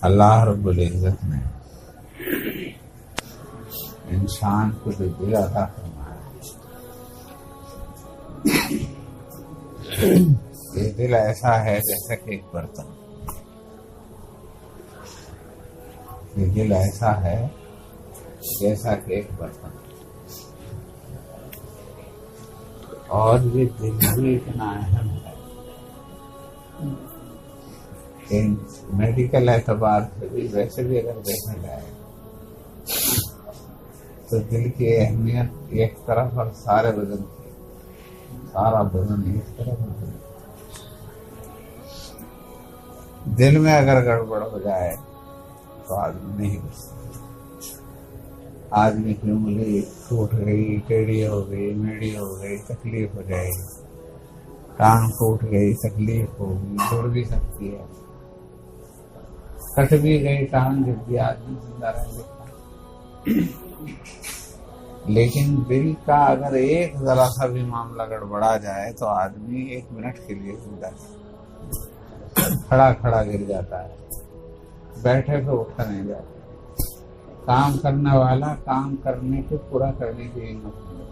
اللہ رب العزت نے انسان کو جو دل عطا فرمایا، یہ دل ایسا ہے جیسا کہ ایک برتن، یہ دل ایسا ہے جیسا کہ ایک برتن، اور یہ دل بھی اتنا اہم ہے کہ میڈیکل اعتبار سے بھی ویسے بھی اگر دیکھا جائے تو دل کی اہمیت ایک طرف اور سارے بدن کی، سارا بدن ایک طرف ہے۔ دل میں اگر گڑبڑ ہو جائے تو آدمی نہیں بچ سکتا، آدمی کی انگلی ٹوٹ گئی، ٹیڑھی ہو گئی، میڑھی ہو گئی، تکلیف ہو جائے گی، ٹانگ ٹوٹ گئی، تکلیف ہوگی، توڑ بھی سکتی ہے، کٹ بھی گئی ٹانگ جب بھی آدمی زندہ رہ سکتا۔ لیکن دل کا اگر ایک ذرا سا بھی معاملہ گڑبڑا جائے تو آدمی 1 منٹ کے لیے زندہ کھڑا کھڑا گر جاتا ہے، بیٹھے پہ اٹھا نہیں جاتا، کام کرنے والا کام کرنے کے پورا کرنے کی ہمت نہیں،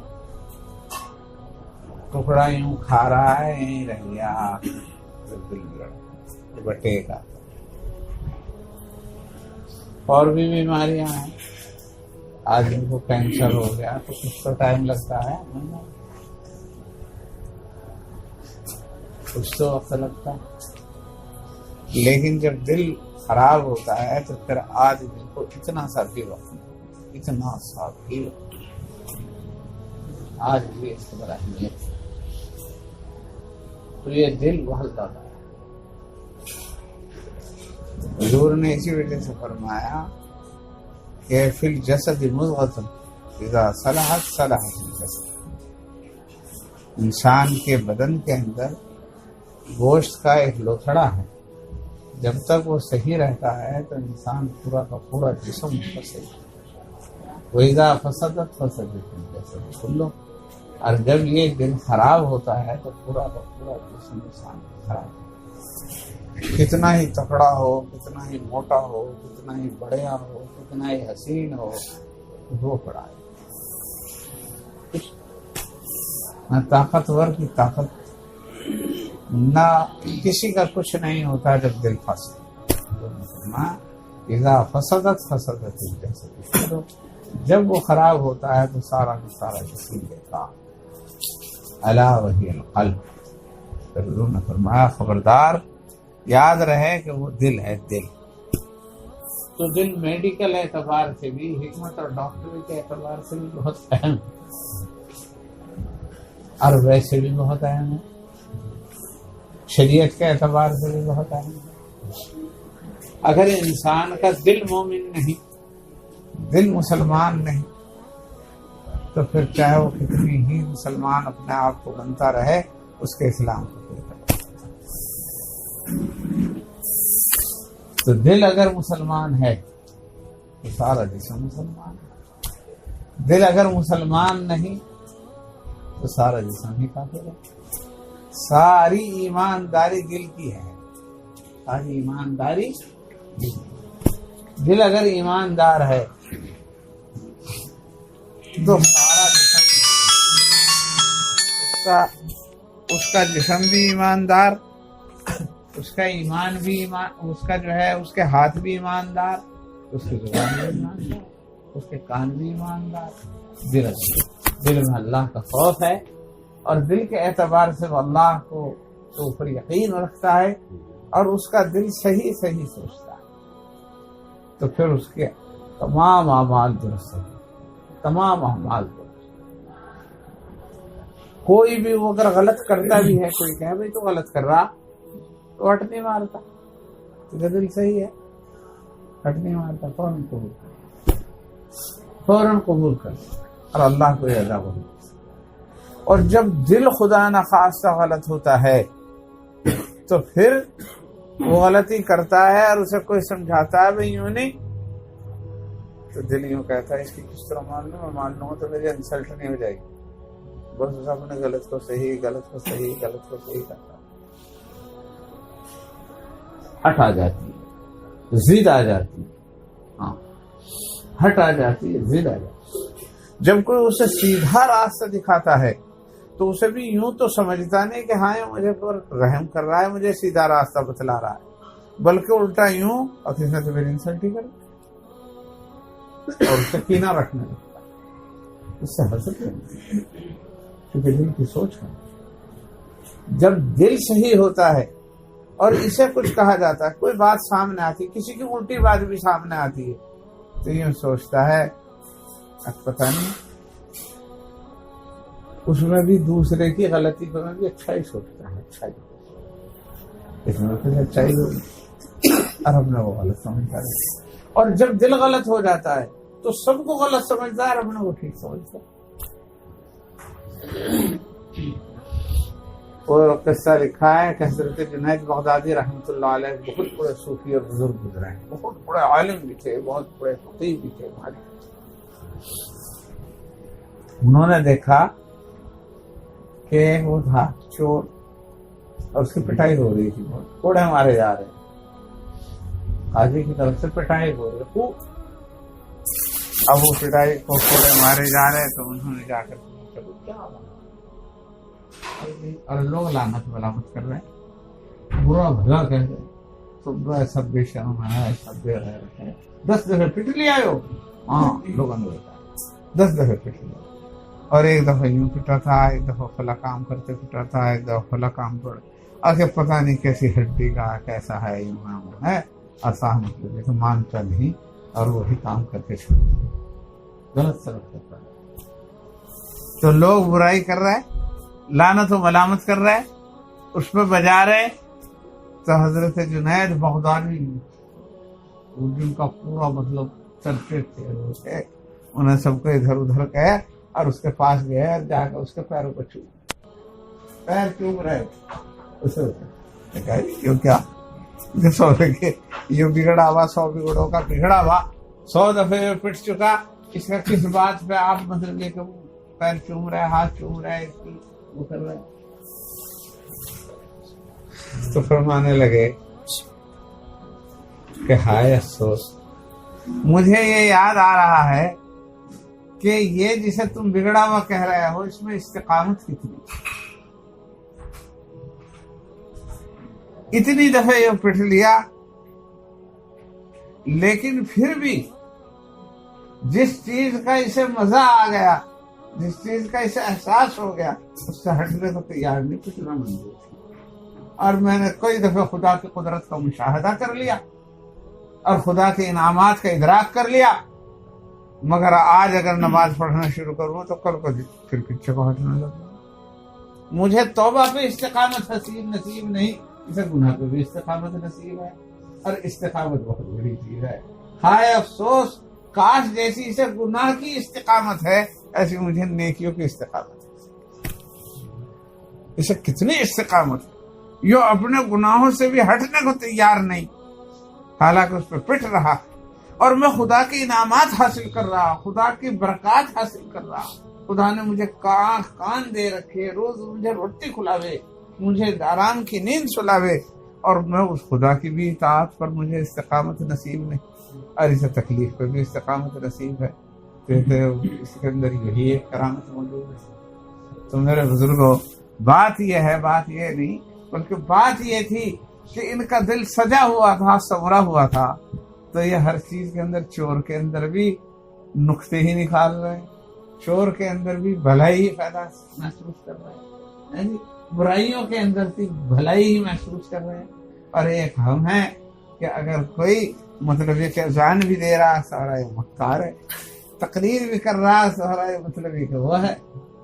ٹکڑا یوں کھا رہا ہے، یہیں رہ گیا، دل بگڑا بٹے کا۔ اور بھی بیماریاں ہیں، آدمی کو کینسر ہو گیا تو کچھ تو ٹائم لگتا ہے، کچھ تو وقت لگتا ہے، لیکن جب دل خراب ہوتا ہے تو پھر آدمی کو اتنا سا بھی وقت نہیں، اتنا سا بھی وقت۔ آج بھی اس پر اہمیت ہے، تو یہ دل بہت زیادہ ہے۔ حضور نے اسی وجہ سے فرمایا کہ فی الجسد مضغۃ اذا صلحت صلح الجسد، انسان کے بدن کے اندر گوشت کا ایک لوتھڑا ہے، جب تک وہ صحیح رہتا ہے تو انسان پورا کا پورا جسم اس کا صحیح ہے۔ وَإِذَا فَسَدَتْ فَسَدَتِ الْجَسَدُ كُلُّهُ، اور جب یہ دل خراب ہوتا ہے تو پورا کا پورا جسم انسان خراب ہے۔ کتنا ہی تکڑا ہو، کتنا ہی موٹا ہو، کتنا ہی بڑیا ہو، کتنا ہی حسین ہو، وہ پڑا ہے، نہ طاقتور کی طاقت، نہ کسی کا کچھ نہیں ہوتا جب دل پھنسے۔ اذا فسدت فسدت الجسد، جب وہ خراب ہوتا ہے تو سارا کا سارا جسم دیتا۔ الا وہی القلب، پھر انہوں نے فرمایا خبردار، یاد رہے کہ وہ دل ہے، دل۔ تو دل میڈیکل اعتبار سے بھی، حکمت اور ڈاکٹری کے اعتبار سے بھی بہت اہم ہے، اور ویسے بھی بہت اہم ہے، شریعت کے اعتبار سے بھی بہت اہم ہے۔ اگر انسان کا دل مومن نہیں، دل مسلمان نہیں، تو پھر چاہے وہ کتنی ہی مسلمان اپنے آپ کو بنتا رہے، اس کے اسلام کو کوئی کرے۔ تو دل اگر مسلمان ہے تو سارا جسم مسلمان ہے، دل اگر مسلمان نہیں تو سارا جسم ہی کافر ہے۔ ساری ایمانداری دل کی ہے، ساری ایمانداری دل اگر ایماندار ہے تو سارا جسم، اس کا جسم بھی ایماندار، اس کا ایمان بھی ایمان، اس کا جو ہے اس کے ہاتھ بھی ایماندار، اس کی زبان بھی ایماندار، اس کے کان بھی ایماندار۔ دل میں اللہ کا خوف ہے، اور دل کے اعتبار سے وہ اللہ کو تو اوپر یقین رکھتا ہے، اور اس کا دل صحیح صحیح سوچتا ہے، تو پھر اس کے تمام اعمال درست ہیں، تمام اعمال درست۔ کوئی بھی وہ اگر غلط کرتا بھی ہے، کوئی کہے بھائی تو غلط کر رہا، تو ہٹ نہیں مارتا، تو دل صحیح ہے، ہٹ نہیں مارتا، فوراً قبول کر اور اللہ کو رضا بول۔ اور جب دل خدا نخواستہ غلط ہوتا ہے تو پھر وہ غلطی کرتا ہے اور اسے کوئی سمجھاتا ہے بھائی یوں نہیں، تو دل یوں کہتا ہے اس کی کس طرح مان لوں، میں مان لوں تو میری انسلٹ نہیں ہو جائے گی، بس اپنے غلط کو صحیح، غلط کو صحیح، غلط کو صحیح کرتا، ہٹ آ جاتی ہے۔ ضد آ جاتی ہے، ہاں ہٹ آ جاتی ہے، ضد آ جاتی ہے۔ جب کوئی اسے سیدھا راستہ دکھاتا ہے تو اسے بھی یوں تو سمجھتا نہیں کہ ہاں یہ مجھے پر رحم کر رہا ہے، مجھے سیدھا راستہ بتلا رہا ہے، بلکہ الٹا یوں اور کسی نے تو میری انسلٹ ہی کر اور اس سے کینہ رکھنے لگتا ہے، اس سے حسد کرتا ہے، کیونکہ دل کی سوچ ہے۔ جب دل صحیح ہوتا ہے اور اسے کچھ کہا جاتا ہے، کوئی بات سامنے آتی، کسی کی الٹی بات بھی سامنے آتی ہے تو یوں سوچتا ہے اب پتہ نہیں، اس میں بھی دوسرے کی غلطی کو میں بھی اچھائی سوچتا ہے، اچھائی اس میں پھر اچھائی ہوگی اور ہم نے وہ غلط سمجھتا ہے، اور جب دل غلط ہو جاتا ہے تو سب کو غلط سمجھتا ہے اور ہم نے وہ ٹھیک سمجھتا ہے۔ اور قصہ لکھا ہے کہ حضرت جنید بغدادی رحمۃ اللہ علیہ بہت بڑے صوفی اور بزرگ گزرے ہیں، بہت بڑے عالم بھی تھے، بہت بڑے فقیہ بھی تھے ہمارے۔ انہوں نے دیکھا کہ وہ تھا چور اور اس کی پٹائی ہو رہی تھی، بہت کوڑے مارے جا رہے ہیں، قاضی کی طرف سے پٹائی ہو رہی خوب۔ اب وہ پٹائی کو کوڑے مارے جا رہے تو انہوں نے جا کر کیا اور لوگ لعنت ملامت کر رہے ہیں، برا بھلا کہہ رہے ہیں، تو سب بے شرم ہے، سب بے غیرت ہے، 10 دفعہ پٹ لیا ہو، ہاں لوگوں نے 10 دفعہ پٹ لیا، اور ایک دفعہ یوں پٹا تھا، ایک دفعہ فلا کام کرتے پٹا تھا، ایک دفعہ فلا کام پر آگے پتہ نہیں کیسی ہڈی کا کیسا ہے، یوں ہے آسان مطلب ہے تو مانتا نہیں اور وہی کام کر کے چھوڑ غلط سلوک کرتا ہے۔ تو لوگ برائی کر رہے ہیں، لعنت و ملامت کر رہے، اس پہ بجا رہے، تو حضرت جنید بغدادی جن کا پورا مطلب چرچے تھے، انہیں سب کو ادھر ادھر کہے اور اس کے پاس گئے اور جا کر اس کے پیروں کو پیر چوم رہے، اسے کیوں کیا سو کے یہ بگڑا ہوا 100 بگڑوں کا بگڑا ہوا 100 دفعے پٹ چکا، اس کا کس بات پہ آپ مطلب یہ کہ پیر چوم رہے، ہاتھ چوم رہے، اس کی وہ کر رہے۔ تو فرمانے لگے کہ ہائے افسوس، مجھے یہ یاد آ رہا ہے کہ یہ جسے تم بگڑا ہوا کہہ رہے ہو اس میں استقامت کتنی، اتنی دفعہ یہ پٹ لیا، لیکن پھر بھی جس چیز کا اسے مزہ آ گیا، جس چیز کا اسے احساس ہو گیا، اس سے ہٹنے کو تیار نہیں، کتنا منظور تھی۔ اور میں نے کئی دفعہ خدا کی قدرت کا مشاہدہ کر لیا اور خدا کے انعامات کا ادراک کر لیا، مگر آج اگر نماز پڑھنا شروع کروں تو کل کو پھر پیچھے کو ہٹنے لگوں۔ مجھے توبہ پہ استقامت نصیب نہیں، اسے گناہ پہ بھی استقامت نصیب ہے، اور استقامت بہت بڑی چیز ہے۔ ہائے افسوس، کاش جیسی اسے گناہ کی استقامت ہے ایسی مجھے نیکیوں کی استقامت ہے۔ اسے کتنی استقامت ہے، یہ اپنے گناہوں سے بھی ہٹنے کو تیار نہیں، حالانکہ اس پہ پٹ رہا، اور میں خدا کے انعامات حاصل کر رہا، خدا کی برکات حاصل کر رہا، خدا نے مجھے کان دے رکھے، روز مجھے روٹی کھلاوے، مجھے آرام کی نیند سلاوے، اور میں اس خدا کی بھی اطاعت پر مجھے استقامت نصیب نہیں، اور اسے تکلیف پہ بھی استقامت نصیب ہے، تو اس کے اندر یہی ایک کرامت موجود ہے۔ تو میرے بزرگوں، بات یہ ہے، بات یہ نہیں، بلکہ بات یہ تھی کہ ان کا دل سجا ہوا تھا، سنورا ہوا تھا، تو یہ ہر چیز کے اندر، چور کے اندر بھی نقطے ہی نکال رہے ہیں، چور کے اندر بھی بھلائی ہی فائدہ محسوس کر رہے ہیں، برائیوں کے اندر بھی بھلائی ہی محسوس کر رہے ہیں، اور ایک ہم ہیں کہ اگر کوئی مطلب یہ کہ اذان بھی دے رہا سارا یہ مختار ہے، تقریر بھی کر رہا سارا یہ مطلب یہ کہ وہ ہے،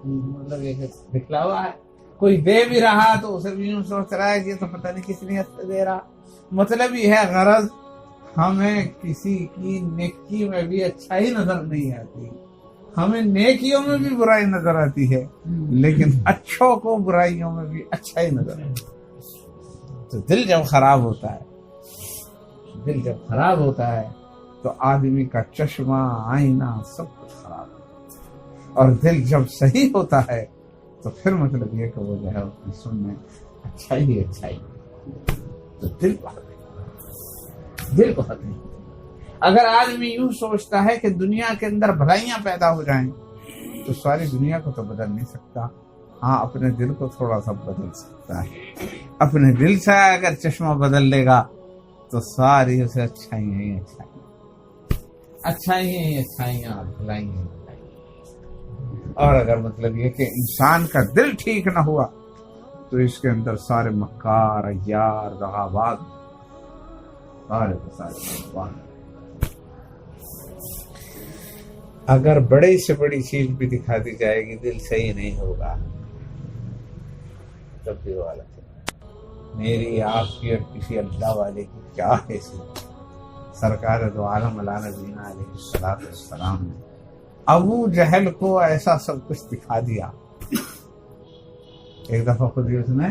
مطلب یہ کہ دکھلاوا ہے، کوئی دے بھی رہا تو اسے بھی یوں سوچ رہا ہے کہ یہ تو پتہ نہیں کس نیت سے دے رہا، مطلب یہ ہے غرض ہمیں کسی کی نیکی میں بھی اچھائی نظر نہیں آتی، ہمیں نیکیوں میں بھی برائی نظر آتی ہے، لیکن اچھوں کو برائیوں میں بھی اچھائی نظر آتی ہے۔ تو دل جب خراب ہوتا ہے، دل جب خراب ہوتا ہے تو آدمی کا چشمہ، آئینہ سب کچھ خراب ہوتا ہے، اور دل جب صحیح ہوتا ہے تو پھر مطلب یہ کہ وہ جو ہے اس میں اچھائی ہی اچھائی، تو دل دل کو حق نہیں. اگر آدمی یوں سوچتا ہے کہ دنیا کے اندر بھلائیاں پیدا ہو جائیں تو ساری دنیا کو تو بدل نہیں سکتا. ہاں اپنے دل کو تھوڑا سا بدل سکتا ہے. اپنے دل سے اگر چشمہ بدل لے گا تو ساری اسے اچھائیاں اچھائیاں بھلائیاں. اور اگر مطلب یہ کہ انسان کا دل ٹھیک نہ ہوا تو اس کے اندر سارے مکار عیار دغاباز سارے. اگر بڑی سے بڑی چیز بھی دکھا دی جائے گی دل صحیح نہیں ہوگا تب بھی والا میری آپ کی اور کسی اللہ والے کی کیا حیثیت. سرکار دو عالم علیہ نبینا علیہ الصلوۃ والسلام نے ابو جہل کو ایسا سب کچھ دکھا دیا. ایک دفعہ خود ہی اس نے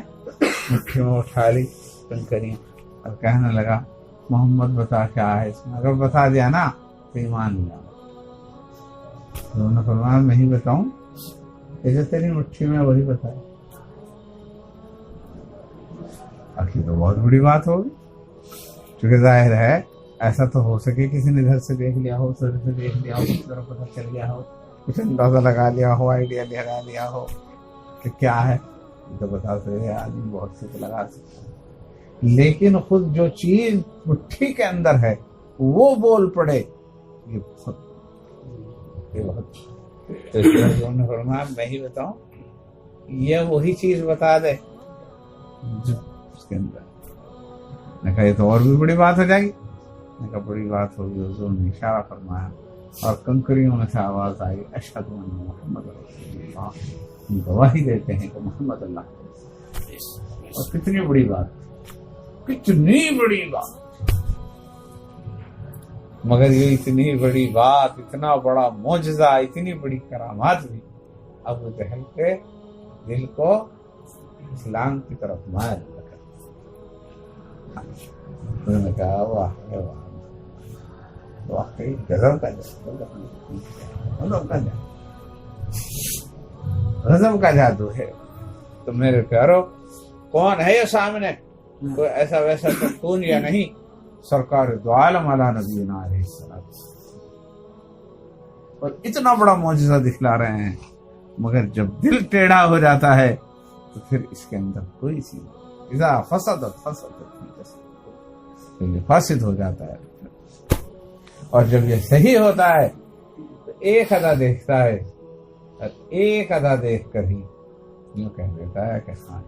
مٹھی میں اٹھا لی کنکریاں اور کہنے لگا محمد بتا کیا ہے اس میں. اگر بتا دیا نا تو ایمان لیا. انہوں نے فرمایا میں ہی بتاؤں جیسے تیری مٹھی میں وہی بتایا. آخر تو بہت بڑی بات ہوگی کیونکہ ظاہر ہے ایسا تو ہو سکے کسی نے ادھر سے دیکھ لیا ہو ادھر سے دیکھ لیا ہو کسی طرف پتہ چل گیا ہو کچھ اندازہ لگا لیا ہو آئیڈیا لگا لیا ہو کہ کیا ہے. تو بتا سکتے آدمی بہت سے تو لگا سکتا ہے لیکن خود جو چیز مٹھی کے اندر ہے وہ بول پڑے یہ بہت تو نے فرمایا میں ہی بتاؤں یہ وہی چیز بتا دے جو اس کے اندر. نے کہا یہ تو اور بھی بڑی بات ہو جائے گی. نے کہا بڑی بات ہوگی. حضور نے اشارہ فرمایا اور کنکریوں میں سے آواز آئی اشہد ان محمد رسول اللہ. ہم گواہی دیتے ہیں کہ محمد اللہ. اور کتنی بڑی بات کتنی بڑی بات. مگر یہ اتنی بڑی بات اتنا بڑا معجزہ اتنی بڑی کرامات بھی ابو جہل کے دل کو اسلام کی طرف مائل رکھا. انہوں نے کہا واہ واقعی غضب کا جادو ہے. تو میرے پیارو کون ہے یہ سامنے کوئی ایسا ویسا سکون یا نہیں سرکار دو عالم علیہ نبینا علیہ السلام اور اتنا بڑا معجزہ دکھلا رہے ہیں. مگر جب دل ٹیڑھا ہو جاتا ہے تو پھر اس کے اندر کوئی سی اذا فسدت فاسد ہو جاتا ہے. اور جب یہ صحیح ہوتا ہے تو ایک ادا دیکھتا ہے اور ایک ادا دیکھ کر ہی یوں کہہ دیتا ہے کہ ہاں.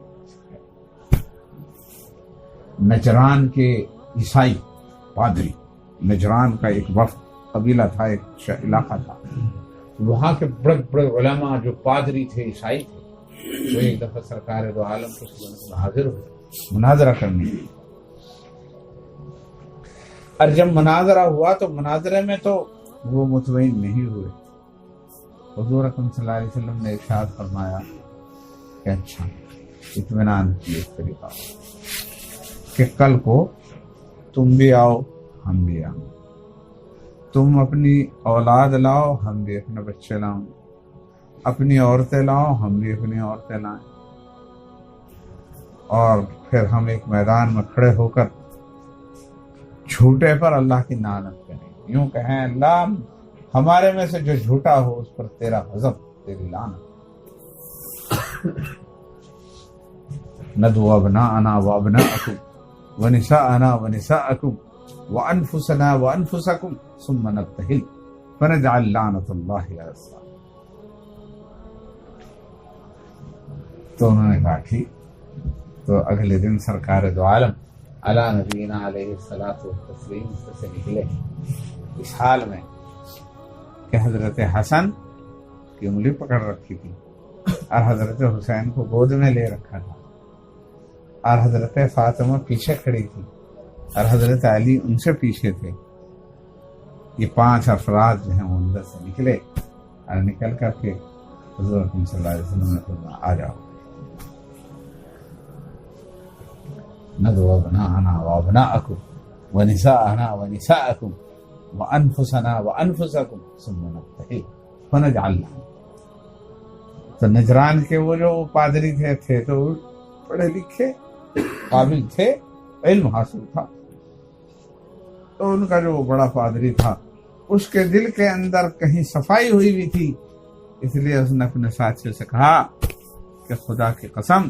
نجران کے عیسائی پادری نجران کا ایک وفد قبیلہ تھا ایک علاقہ تھا. وہاں کے بڑے بڑے علماء جو پادری تھے عیسائی تھے وہ ایک دفعہ سرکار دو عالم کو حاضر ہوئے مناظرہ کرنے. اور جب مناظرہ ہوا تو مناظرے میں تو وہ مطمئن نہیں ہوئے. حضور اکرم صلی اللہ علیہ وسلم نے ارشاد فرمایا کہ اچھا اطمینان کی ایک طریقہ کہ کل کو تم بھی آؤ ہم بھی آؤ. تم اپنی اولاد لاؤ ہم بھی اپنے بچے لاؤ. اپنی عورتیں لاؤ ہم بھی اپنی عورتیں لائیں. اور پھر ہم ایک میدان میں کھڑے ہو کر جھوٹے پر اللہ کی لعنت کریں. یوں کہیں اللہ ہمارے میں سے جو جھوٹا ہو اس پر تیرا غضب تیری لعنت. ندعو ابناءنا وابناءکم ونساءنا ونساءکم وانفسنا وانفسکم ثم نبتہل فنجعل لعنت اللہ علی الظالمین. تو انہوں نے کہا ٹھیک. تو اگلے دن سرکار دو عالم علی نبینا علیہ الصلوۃ والتسلیم سے نکلے اس حال میں کہ حضرت حسن کی انگلی پکڑ رکھی تھی اور حضرت حسین کو گود میں لے رکھا تھا اور حضرت فاطمہ پیچھے کھڑی تھی اور حضرت علی ان سے پیچھے تھے. یہ 5 افراد جو ہیں وہ اندر سے نکلے اور نکل کر کے حضور صلی اللہ علیہ وسلم نے فرمایا آ جاؤ. ندعو ابناءنا وابناءکم ونساءنا ونساءکم وانفسنا وانفسکم ثم نبتہل فنجعل. تو نجران کے وہ جو پادری تھے تو پڑھے لکھے قابل تھے علم حاصل تھا. تو ان کا جو بڑا پادری تھا اس کے دل کے اندر کہیں صفائی ہوئی بھی تھی، اس لیے اس نے اپنے ساتھیوں سے کہا کہ خدا کی قسم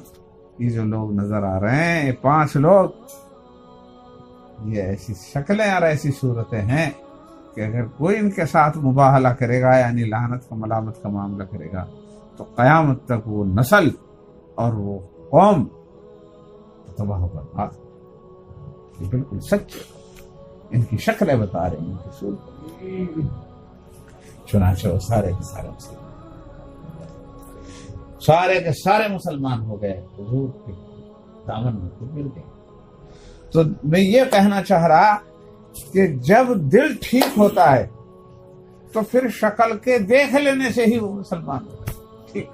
یہ جو لوگ نظر آ رہے ہیں، یہ 5 لوگ، یہ ایسی شکلیں اور ایسی صورتیں ہیں کہ اگر کوئی ان کے ساتھ مباہلہ کرے گا، یعنی لعنت کا ملامت کا معاملہ کرے گا، تو قیامت تک وہ نسل اور وہ قوم تباہ و برباد۔ یہ بالکل سچ ہے، ان کی شکلیں بتا رہی ہیں، ان کی صورت۔ چنانچہ وہ سارے کے سارے مسلمان ہو گئے، حضور کے دامن میں گر گئے۔ تو میں یہ کہنا چاہ رہا کہ جب دل ٹھیک ہوتا ہے تو پھر شکل کے دیکھ لینے سے ہی وہ مسلمان ہوتا ہے، ٹھیک۔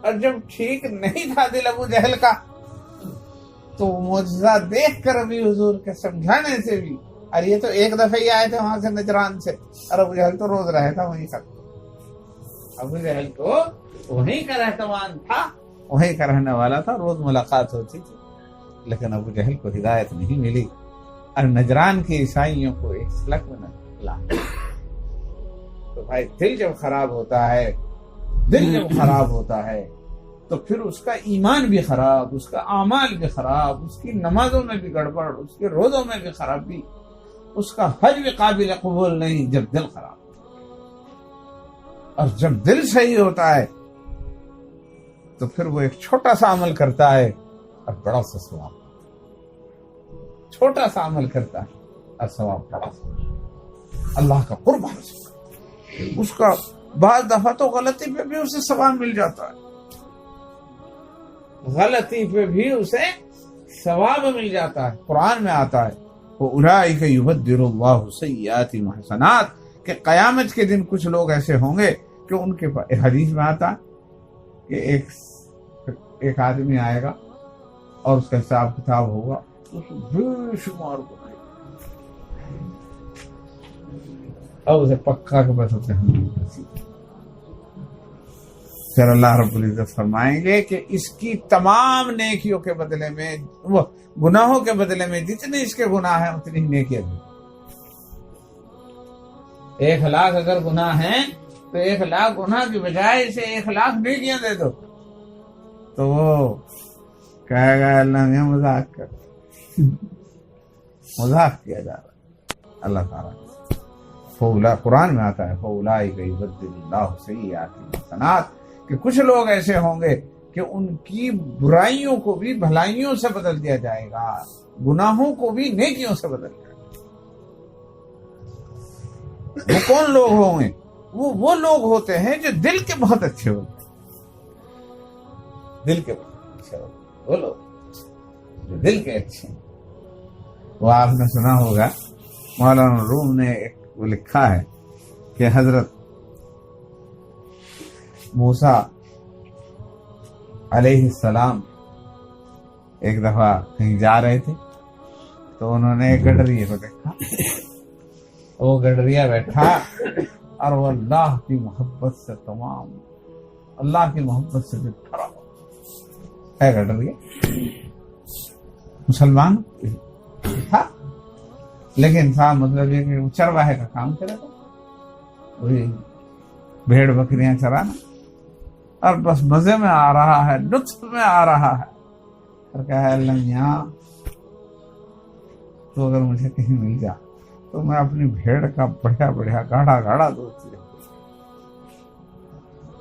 اور جب ٹھیک نہیں تھا دل ابو جہل کا، تو معجزہ دیکھ کر بھی حضور کے سمجھانے سے بھی، اور یہ تو ایک دفعہ ہی آئے تھے وہاں سے نجران سے، اور ابو جہل تو روز رہتا وہیں کا، ابو جہل تو وہیں کا رہتمان تھا، وہیں کا رہنے والا تھا، روز ملاقات ہوتی تھی، لیکن ابو جہل کو ہدایت نہیں ملی، اور نجران کے عیسائیوں کو ایک سلک میں نکلا۔ تو بھائی دل جب خراب ہوتا ہے تو پھر اس کا ایمان بھی خراب، اس کا اعمال بھی خراب، اس کی نمازوں میں بھی گڑبڑ، اس کے روزوں میں بھی خرابی، اس کا حج بھی قابل قبول نہیں جب دل خراب۔ اور جب دل صحیح ہوتا ہے تو پھر وہ ایک چھوٹا سا عمل کرتا ہے اور بڑا سا ثواب، چھوٹا سا عمل کرتا ہے اور ثواب بڑا سا، اللہ کا قرب حاصل، اس کا بعض دفعہ تو غلطی پہ بھی اسے ثواب مل جاتا ہے، غلطی پہ بھی اسے ثواب مل جاتا ہے۔ قرآن میں آتا ہے وَأُولَٰئِكَ يُبَدِّلُ اللَّهُ سَيِّئَاتِهِمْ حَسَنَاتٍ، کہ قیامت کے دن کچھ لوگ ایسے ہوں گے کہ ان کے پاس، حدیث میں آتا ہے کہ ایک آدمی آئے گا اور اس کا حساب کتاب ہوگا، اس بے شمار گناہ، اب اسے پکا کے بس ہوتے ہیں، پھر اللہ رب العزت فرمائیں گے کہ اس کی تمام نیکیوں کے بدلے میں، وہ گناہوں کے بدلے میں جتنے اس کے گناہ ہیں اتنی ہی نیکیاں دیں۔ 1,00,000 اگر گناہ ہیں تو 1,00,000 گناہ کی بجائے اسے 1,00,000 نیکیاں دے دو، تو وہ کہے گا اللہ نے مذاق کر، مذاق کیا جا رہا ہے اللہ تعالیٰ۔ قرآن میں آتا ہے فَأُولَٰئِكَ يُبَدِّلُ اللَّهُ سَيِّئَاتِهِمْ حَسَنَاتٍ، کہ کچھ لوگ ایسے ہوں گے کہ ان کی برائیوں کو بھی بھلائیوں سے بدل دیا جائے گا، گناہوں کو بھی نیکیوں سے بدل دیا جائے گا۔ وہ کون لوگ ہوں گے؟ وہ لوگ ہوتے ہیں جو دل کے بہت اچھے ہوتے ہیں، دل کے بہت اچھے ہوتے ہیں، وہ لوگ جو دل کے اچھے ہیں۔ وہ آپ نے سنا ہوگا، مولانا روم نے ایک وہ لکھا ہے کہ حضرت موسیٰ علیہ السلام ایک دفعہ کہیں جا رہے تھے تو انہوں نے ایک گڈریے کو دیکھا، وہ گڈریا بیٹھا اور وہ اللہ کی محبت سے تمام، اللہ کی محبت سے بھرا ہے گڈریا، مسلمان تھا لیکن صاحب مطلب یہ کہ وہ چرواہے کا کام کرے گا، وہی بھیڑ بکریاں چرانا، اور بس مزے میں آ رہا ہے، لطف میں آ رہا ہے، اور کہا ہے اللہ میاں تو اگر مجھے کہیں مل جا تو میں اپنی بھیڑ کا بڑھیا بڑھیا گاڑھا گاڑھا دودھ لے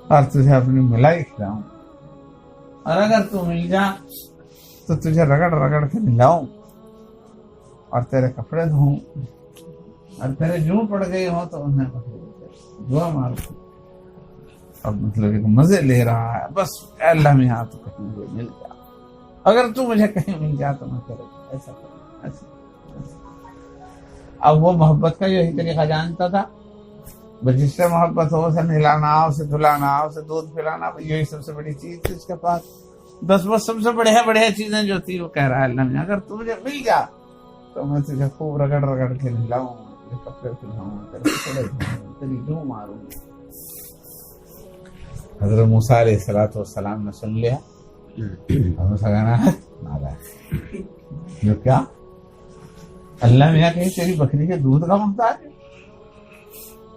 اور تجھے اپنی ملائی کھلاؤں، اور اگر تو مل جا تو تجھے رگڑ رگڑ کے نلاؤں اور تیرے کپڑے دھوؤں، اور تیرے جوں پڑ گئی ہو تو انہیں دعا ماروں، اب مطلب ایک مزے لے رہا ہے، بس اے اللہ میں یہاں تو کہیں مجھے مل جا، اگر تو مجھے کہیں مل جا تو میں کرے ایسا کروں ایسا۔ اب وہ محبت کا یہی طریقہ جانتا تھا، بس جس سے محبت ہو اسے نہلانا، اسے دھلانا، اسے دودھ پلانا، یہی سب سے بڑی چیز تھی اس کے پاس، بس سب سے بڑھیا بڑھیا چیزیں جو تھی وہ کہہ رہا ہے اللہ میں اگر تو مجھے مل جا تو میں تجھے خوب رگڑ رگڑ کے نہلاؤں، کپڑے پہناؤں، تیرے کپڑے دھوؤں، تیری جوں ماروں۔ حضرت موسیٰ علیہ السلام نے سن لیا، ہم سے کہنا ہے جو کیا اللہ میاں کہیں تیری بکری کے دودھ کا محتاج ہے؟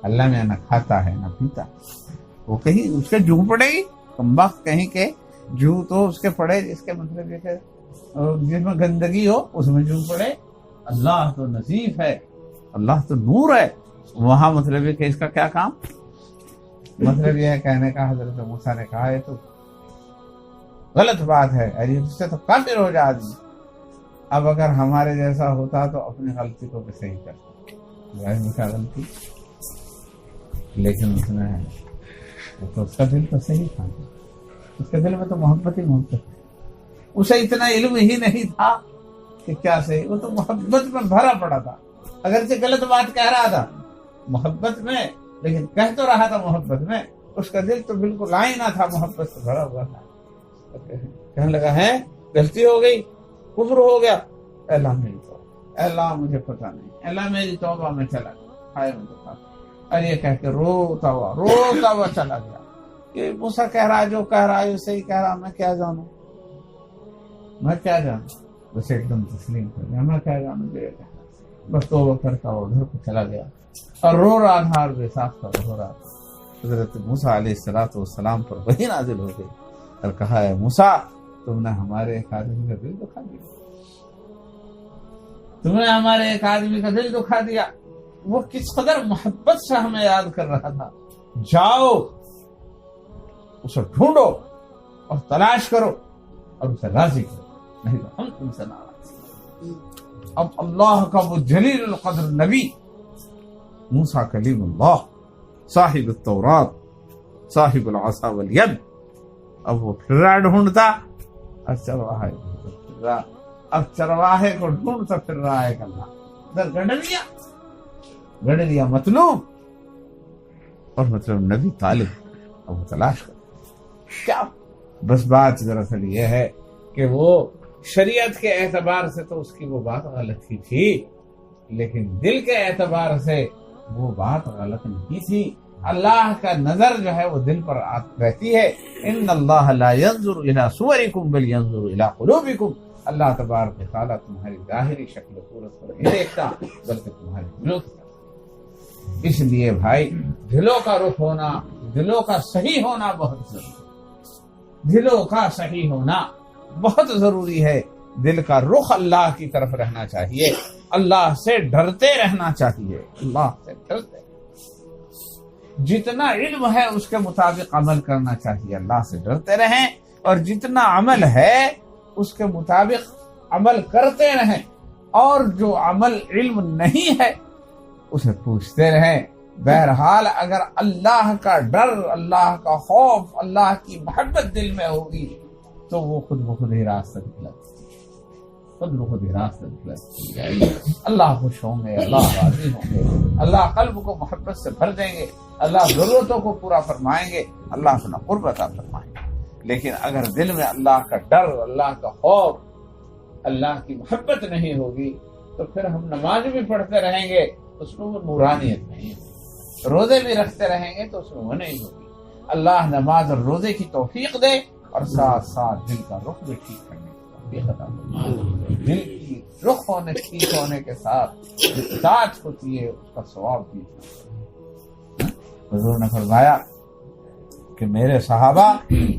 اللہ میاں نہ کھاتا ہے نہ پیتا، وہ کہیں اس کے جو پڑے گی، کمبخت کہیں کے جو تو اس کے پڑے، جس کے مطلب یہ کہ جس میں گندگی ہو اس میں جو پڑے۔ اللہ تو نظیف ہے، اللہ تو نور ہے، وہاں مطلب یہ کہ اس کا کیا کام؟ مطلب یہ ہے کہنے کا حضرت موسیٰ نے کہا ہے تو غلط بات ہے، اس سے تو کافر ہو جائے آدمی۔ اب اگر ہمارے جیسا ہوتا تو اپنی غلطی کو بھی صحیح کرتا، کیا غلطی، لیکن اس نے تو اس کا دل تو صحیح تھا، اس کے دل میں تو محبت ہی محبت ہے، اسے اتنا علم ہی نہیں تھا کہ کیا صحیح، وہ تو محبت میں بھرا پڑا تھا، اگرچہ غلط بات کہہ رہا تھا محبت میں، لیکن کہہ تو رہا تھا محبت میں، اس کا دل تو بالکل آئینہ تھا، محبت سے بھرا ہوا تھا۔ کہنے لگا ہے غلطی ہو گئی، کفر ہو گیا، اے اللہ میری توبہ، اے اللہ مجھے پتہ نہیں، اے اللہ میری توبہ میں چلا گیا، ہائے مجھے پتہ، اور یہ کہہ کے روتا ہوا چلا گیا کہ موسیٰ کہہ رہا ہے جو کہہ رہا ہے صحیح کہہ رہا، میں کیا جانوں، میں کیا جانوں، بس ایک دم تسلیم کر گیا، میں کیا جانوں جو یہ کہہ رہا، بس توبہ کرتا وہ ادھر کو چلا گیا اور رو رہا تھا اور بے صاف کا رو رہا تھا۔ حضرت موسیٰ علیہ السلام پر وحی نازل ہو گئی اور کہا ہے موسیٰ تم نے ہمارے ایک آدمی کا دل دکھا دیا، تم نے ہمارے ایک آدمی کا دل دکھا دیا، وہ کس قدر محبت سے ہمیں یاد کر رہا تھا، جاؤ اسے ڈھونڈو اور تلاش کرو اور اسے راضی کرو، نہیں تو ہم تم سے ناراض۔ اب اللہ کا وہ جلیل القدر نبی موسیٰ کلیم اللہ صاحب التورات صاحب العصا والید، اب وہ پھر رہا ڈھونڈتا، اب چرواہے کو ڈھونڈتا پھر رہا ہے اللہ، ادھر گڑ لیا مطلوب اور مطلب نبی طالب، اب وہ تلاش کر کیا۔ بس بات دراصل یہ ہے کہ وہ شریعت کے اعتبار سے تو اس کی وہ بات غلط ہی تھی، لیکن دل کے اعتبار سے وہ بات غلط نہیں تھی۔ اللہ کا نظر جو ہے وہ دل پر رہتی ہے، ان اللہ لا ينظر الى صورکم بل ينظر الى قلوبکم، اللہ تبارک و تعالیٰ تمہاری ظاہری شکل و صورت پر نہیں دیکھتا بلکہ تمہارے دلوں کی طرف۔ اس لیے بھائی دلوں کا رخ ہونا، دلوں کا صحیح ہونا بہت ضروری، دلوں کا صحیح ہونا بہت ضروری ہے، دل کا رخ اللہ کی طرف رہنا چاہیے، اللہ سے ڈرتے رہنا چاہیے، اللہ سے ڈرتے، جتنا علم ہے اس کے مطابق عمل کرنا چاہیے، اللہ سے ڈرتے رہیں، اور جتنا عمل ہے اس کے مطابق عمل کرتے رہیں، اور جو عمل علم نہیں ہے اسے پوچھتے رہیں۔ بہرحال اگر اللہ کا ڈر، اللہ کا خوف، اللہ کی محبت دل میں ہوگی تو وہ خود بخود ہی راستہ جائے گی، اللہ خوش ہوں گے، اللہ راضی ہوں گے، اللہ قلب کو محبت سے بھر دیں گے، اللہ ضرورتوں کو پورا فرمائیں گے، اللہ اپنا قرب عطا فرمائیں گے۔ لیکن اگر دل میں اللہ کا ڈر، اللہ کا خوف، اللہ کی محبت نہیں ہوگی تو پھر ہم نماز بھی پڑھتے رہیں گے اس میں وہ نورانیت نہیں ہوگی، روزے بھی رکھتے رہیں گے تو اس میں وہ نہیں ہوگی۔ اللہ نماز اور روزے کی توفیق دے اور ساتھ ساتھ دل کا رخ بھی ٹھیک کرنے کی توفیق عطا فرمائے۔ دل کی رخ ہونے ٹھیک ہونے کے ساتھ اطاعت ہوتی ہے، اس کا ثواب بھی۔ حضور نے فرمایا کہ میرے صحابہ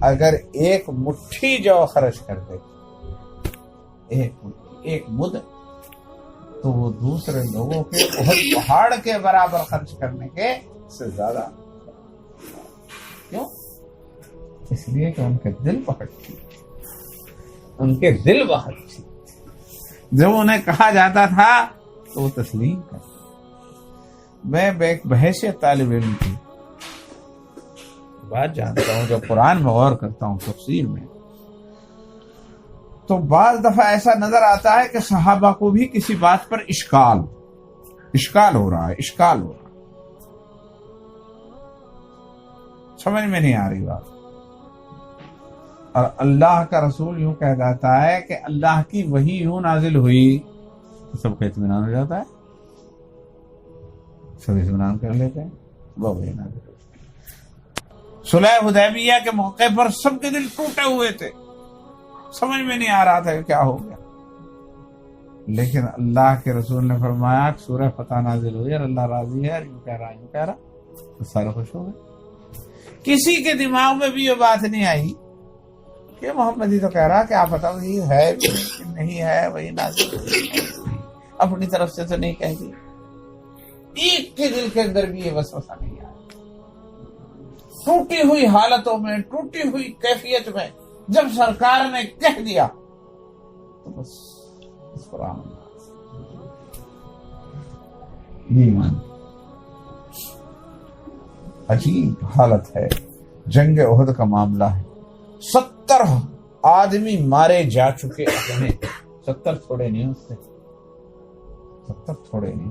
اگر ایک مٹھی جو خرچ کرتے، ایک مد، تو وہ دوسرے لوگوں کے احد پہاڑ کے برابر خرچ کرنے کے سے زیادہ۔ کیوں؟ اس لیے کہ ان کے دل بہت تھی، ان کے دل بہت تھی، جب انہیں کہا جاتا تھا تو وہ تسلیم کرتے۔ میں ایک بحیثیت طالب علم کی بات جانتا ہوں، جب قرآن میں غور کرتا ہوں تفسیر میں، تو بعض دفعہ ایسا نظر آتا ہے کہ صحابہ کو بھی کسی بات پر اشکال ہو رہا ہے، سمجھ میں نہیں آ رہی بات، اور اللہ کا رسول یوں کہہ جاتا ہے کہ اللہ کی وحی یوں نازل ہوئی، تو سب کا اطمینان ہو جاتا ہے، سب اطمینان کر لیتے ہیں، وہ وحی نازل ہوئی۔ صلح حدیبیہ کے موقع پر سب کے دل ٹوٹے ہوئے تھے، سمجھ میں نہیں آ رہا تھا کہ کیا ہو گیا، لیکن اللہ کے رسول نے فرمایا کہ سورہ فتح نازل ہوئی اور اللہ راضی ہے، یوں کہہ رہا تو سارے خوش ہو گئے۔ کسی کے دماغ میں بھی یہ بات نہیں آئی کہ محمد ہی تو کہہ رہا کہ آپ بتاؤ یہ ہے بھی نہیں ہے، وہی نازل ہوئی، اپنی طرف سے تو نہیں کہہ دی۔ ایک کے دل کے اندر بھی یہ وسوسہ نہیں آیا۔ ٹوٹی ہوئی حالتوں میں، ٹوٹی ہوئی کیفیت میں جب سرکار نے کہہ دیا تو بس قرآن ایمان۔ عجیب حالت ہے، جنگ احد کا معاملہ ہے، 70 آدمی مارے جا چکے اپنے، 70 تھوڑے نہیں ہوتے، 70 تھوڑے نہیں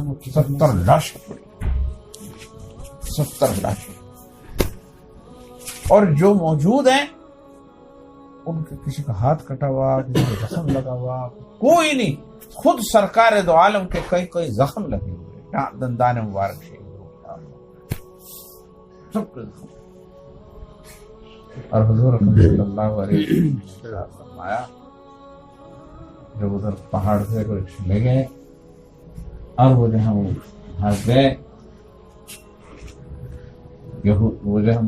ہوتے، 70 لاشیں پڑی، 70 لاشیں، اور جو موجود ہیں ان کے کسی کا ہاتھ کٹا ہوا، کسی کا زخم لگا ہوا، کوئی نہیں، خود سرکار دو عالم کے کئی زخم لگے ہوئے، دندان مبارک سے سب کے زخم، اور حضور صلی اللہ علیہ وسلم نے فرمایا جب ادھر پہاڑ سے کوئی چلے گئے اور وہ جو ہے وہ ہنس گئے، وہ جو ہے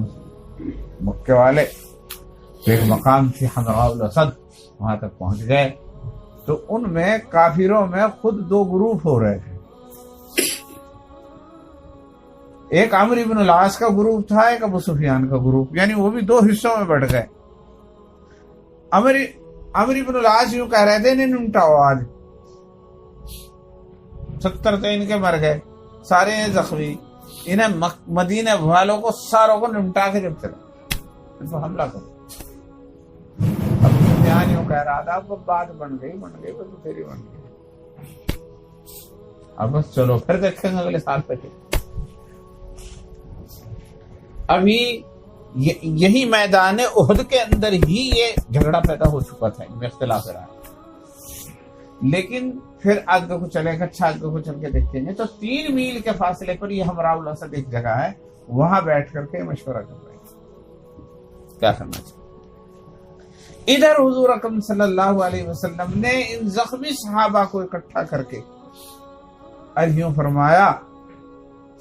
مکے والے ایک مقام تھی حمراء الاسد، وہاں تک پہنچ گئے تو ان میں کافروں میں خود 2 گروپ ہو رہے تھے، ایک عمرو بن العاص کا گروپ تھا، ایک ابو سفیان کا گروپ، یعنی وہ بھی 2 حصوں میں بٹ گئے۔ عمرو بن العاص یوں کہہ رہے تھے نہیں نمٹاؤ آج، 70 تو ان کے مر گئے، سارے زخمی، انہیں مدینہ والوں کو ساروں کو نمٹا کے جب چلے ان کو حملہ کرو۔ ابو سفیان یوں کہہ رہا تھا اب بات بن گئی بس پھر بن گئی، اب بس چلو پھر دیکھیں گے اگلے سال تک۔ ابھی یہی میدان احد کے اندر ہی یہ جھگڑا پیدا ہو چکا تھا، ان میں اختلاف رہا ہے، لیکن پھر آگے کو چلے گا، اچھا آگے کو چل کے دیکھیں گے تو 3 میل کے فاصلے پر یہ حمراء الاسد ایک جگہ ہے، وہاں بیٹھ کر کے مشورہ کر رہے ہیں کیا کرنا چاہیے۔ ادھر حضور اکرم صلی اللہ علیہ وسلم نے ان زخمی صحابہ کو اکٹھا کر کے یوں فرمایا،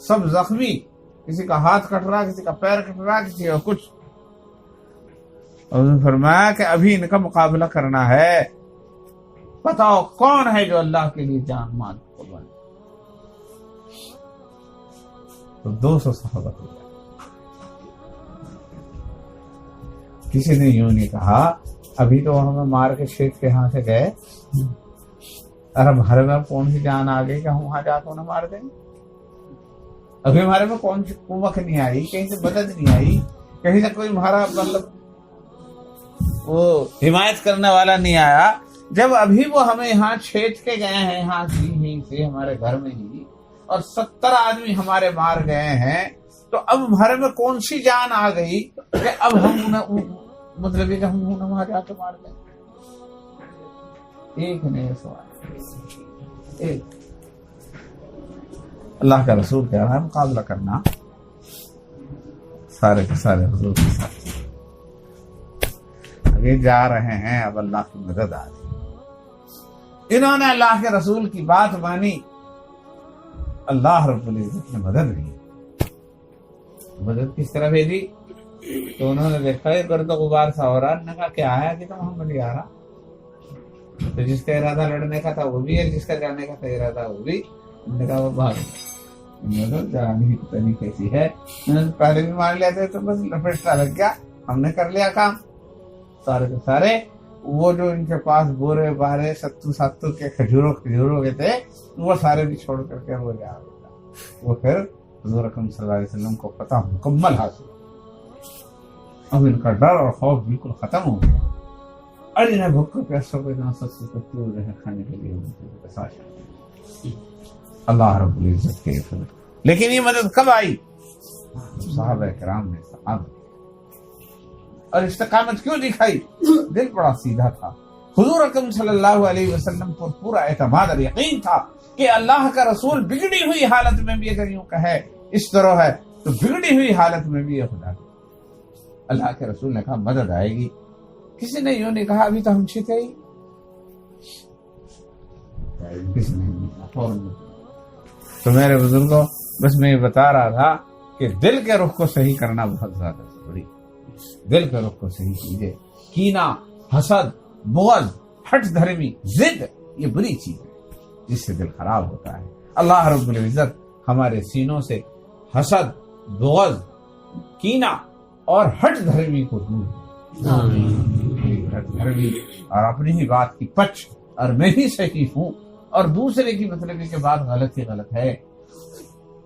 سب زخمی، کسی کا ہاتھ کٹ رہا، کسی کا پیر کٹ رہا، کسی کا کچھ، اور فرمایا کہ ابھی ان کا مقابلہ کرنا ہے، بتاؤ کون ہے جو اللہ کے لیے جان مان قربان۔ تو 200 صحابہ ہو گئے۔ کسی نے یوں نہیں کہا ابھی تو ہمیں مار کے شیخ کے ہاں سے گئے، اور ہمارے میں کون سی جان آ گئی کہ ہم وہاں جا کے انہیں مار دیں گے؟ ابھی ہمارے میں کون سی قوت نہیں آئی، کہیں سے مدد نہیں آئی، کہیں سے کوئی ہمارا مطلب وہ حمایت کرنے والا نہیں آیا، جب ابھی وہ ہمیں یہاں چھیڑ کے گئے ہیں، یہاں سے ہمارے گھر میں ہی، اور 70 آدمی ہمارے مار گئے ہیں، تو اب ہمارے میں کون سی جان آ گئی کہ اب ہم مطلب کہ ہم انہیں وہاں جا کے مار دیں؟ ایک نہیں سوال، ایک اللہ کا رسول کہہ رہا ہے مقابلہ کرنا سارے کے سارے حضور کے ساتھ، آگے جا رہے ہیں، اب اللہ کی مدد آ رہی۔ انہوں نے اللہ کے رسول کی بات مانی، اللہ رب العزت نے مدد دی۔ مدد کس طرح بھیجی؟ تو انہوں نے دیکھا یہ گرد و غبار سا ہو رہا، نے کہا کیا ہے کہ تو محمد ہی آ رہا، تو جس کا ارادہ لڑنے کا تھا وہ بھی ہے، جس کا جانے کا تھا ارادہ وہ بھی، نے کہا وہ بھاگ جانی پتہ نہیں کیسی ہے، پہلے بھی مار لیتے تو بس لپیٹا لگ گیا، ہم نے کر لیا کام۔ سارے کے سارے وہ جو ان کے پاس بورے بارے ستو کے کھجوروں کے تھے وہ سارے بھی چھوڑ کر کے وہ جا رہا، وہ پھر حضور اکرم صلی اللہ علیہ وسلم کو فتح مکمل حاصل، اب ان کا ڈر اور خوف بالکل ختم ہو گیا، اور انہیں بھوک کو پیسوں کو اتنا سچ کھانے کے لیے اللہ رب العزت کے فضل۔ لیکن یہ مدد کب آئی؟ صحابہ کرام نے اور استقامت کیوں دکھائی؟ دل بڑا سیدھا تھا، حضور اکرم صلی اللہ علیہ وسلم پر پورا اعتماد اور یقین تھا کہ اللہ کا رسول بگڑی ہوئی حالت میں بھی اگر یوں کہے اس طرح ہے تو بگڑی ہوئی حالت میں بھی خدا اللہ کے رسول نے کہا مدد آئے گی۔ کسی نے یوں نہیں کہا ابھی تو ہم چھتے ہی، کسی نے نہیں فوراً. تو میرے بزرگوں بس میں یہ بتا رہا تھا کہ دل کے رخ کو صحیح کرنا بہت زیادہ ضروری. دل کے رخ کو صحیح کیجیے. کینہ، حسد، بغض، ہٹ دھرمی، ضد، یہ بری چیز ہے جس سے دل خراب ہوتا ہے. اللہ رب العزت ہمارے سینوں سے حسد، بغض، کینہ اور ہٹ دھرمی کو دور. ہٹ دھرمی اور اپنی ہی بات کی پچ اور میں ہی صحیح ہوں اور دوسرے کی مطلب کہ بات غلط ہی غلط ہے،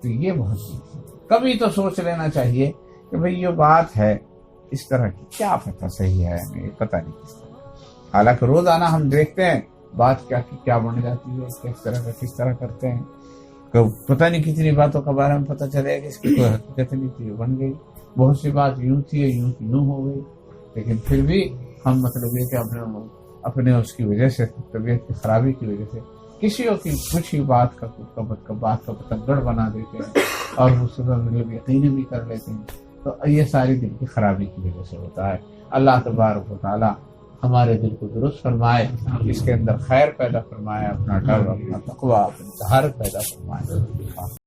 تو یہ بہت کبھی تو سوچ لینا چاہیے کہ بھئی یہ بات ہے اس طرح کی، کیا پتہ صحیح ہے ہمیں پتہ نہیں کس طرح. حالانکہ روزانہ ہم دیکھتے ہیں بات کیا بن جاتی ہے، کس طرح کرتے ہیں. پتہ نہیں کتنی باتوں کے بارے میں پتہ چلے کہ اس کی کوئی حقیقت نہیں تھی، بن گئی. بہت سی بات یوں تھی یوں کی یوں ہو گئی، لیکن پھر بھی ہم مطلب یہ کہ اپنے اس کی وجہ سے، طبیعت کی خرابی کی وجہ سے کسی کی کچھ ہی بات کا پتنگڑ بنا دیتے ہیں اور اس پر مطلب یقین بھی کر لیتے ہیں. تو یہ ساری دل کی خرابی کی وجہ سے ہوتا ہے. اللہ تبارک و تعالی ہمارے دل کو درست فرمائے، اس کے اندر خیر پیدا فرمائے، اپنا ڈر، اپنا تقویٰ، اپنی طہارت پیدا فرمائے.